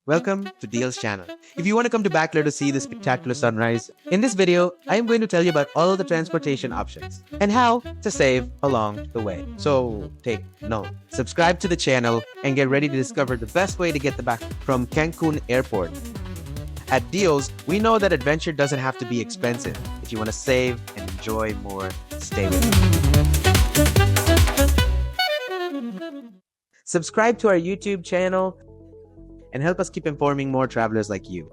Welcome to Deal's channel. If you want to come to Bacalar to see the spectacular sunrise, in this video, I am going to tell you about all of the transportation options and how to save along the way. So take note. Subscribe to the channel and get ready to discover the best way to get the back from Cancun Airport. At Deals, we know that adventure doesn't have to be expensive. If you want to save and enjoy more, stay with us. Subscribe to our YouTube channel and help us keep informing more travelers like you.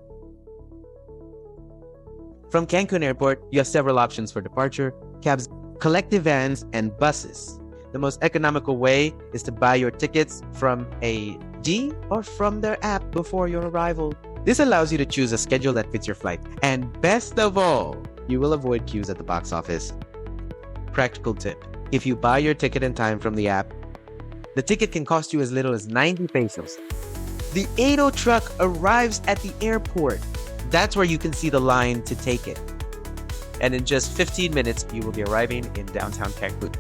From Cancun Airport, you have several options for departure, cabs, collective vans, and buses. The most economical way is to buy your tickets from a D or from their app before your arrival. This allows you to choose a schedule that fits your flight. And best of all, you will avoid queues at the box office. Practical tip: if you buy your ticket in time from the app, the ticket can cost you as little as 90 pesos. The 80 truck arrives at the airport. That's where you can see the line to take it. And in just 15 minutes, you will be arriving in downtown Cancun.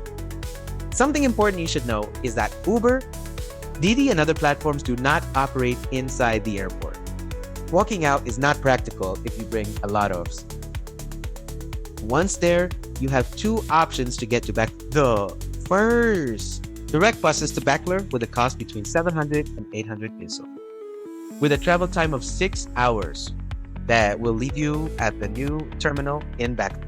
Something important you should know is that Uber, Didi, and other platforms do not operate inside the airport. Walking out is not practical if you bring a lot of. Once there, you have two options to get to Bacalar. The first, direct buses to Bacalar with a cost between 700 and 800 pesos, with a travel time of 6 hours that will leave you at the new terminal in Bacalar.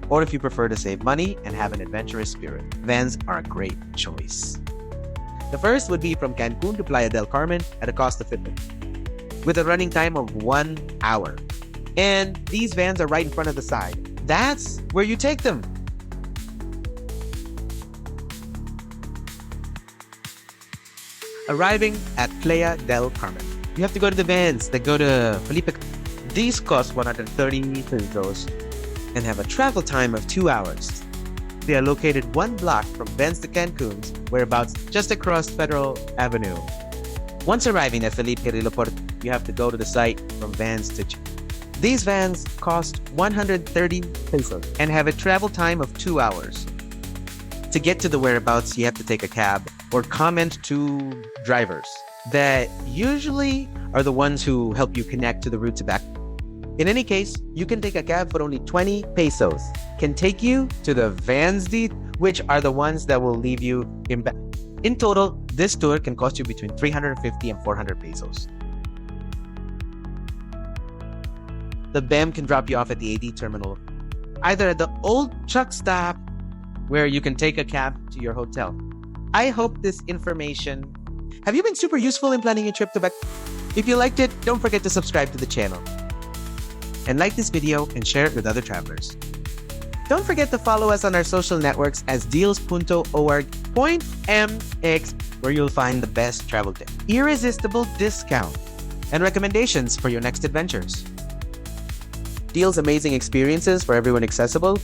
Or if you prefer to save money and have an adventurous spirit, vans are a great choice. The first would be from Cancun to Playa del Carmen at a cost of 50, with a running time of 1 hour. And these vans are right in front of the side. That's where you take them. Arriving at Playa del Carmen, you have to go to the vans that go to Felipe. These cost 130 pesos and have a travel time of 2 hours. They are located 1 block from Vans to Cancun's whereabouts just across Federal Avenue. Once arriving at Felipe Riloport, you have to go to the site from Vans to These vans cost 130 pesos and have a travel time of 2 hours. To get to the whereabouts, you have to take a cab or comment to drivers that usually are the ones who help you connect to the route to back. In any case, you can take a cab for only 20 pesos. Can take you to the vans, which are the ones that will leave you in back. In total, this tour can cost you between 350 and 400 pesos. The BEM can drop you off at the AD terminal, either at the old truck stop, where you can take a cab to your hotel. I hope this information have you been super useful in planning your trip to Bacalar. If you liked it, don't forget to subscribe to the channel. And like this video and share it with other travelers. Don't forget to follow us on our social networks as deals.org.mx, where you'll find the best travel tips, irresistible discount, and recommendations for your next adventures. Deal's amazing experiences for everyone accessible.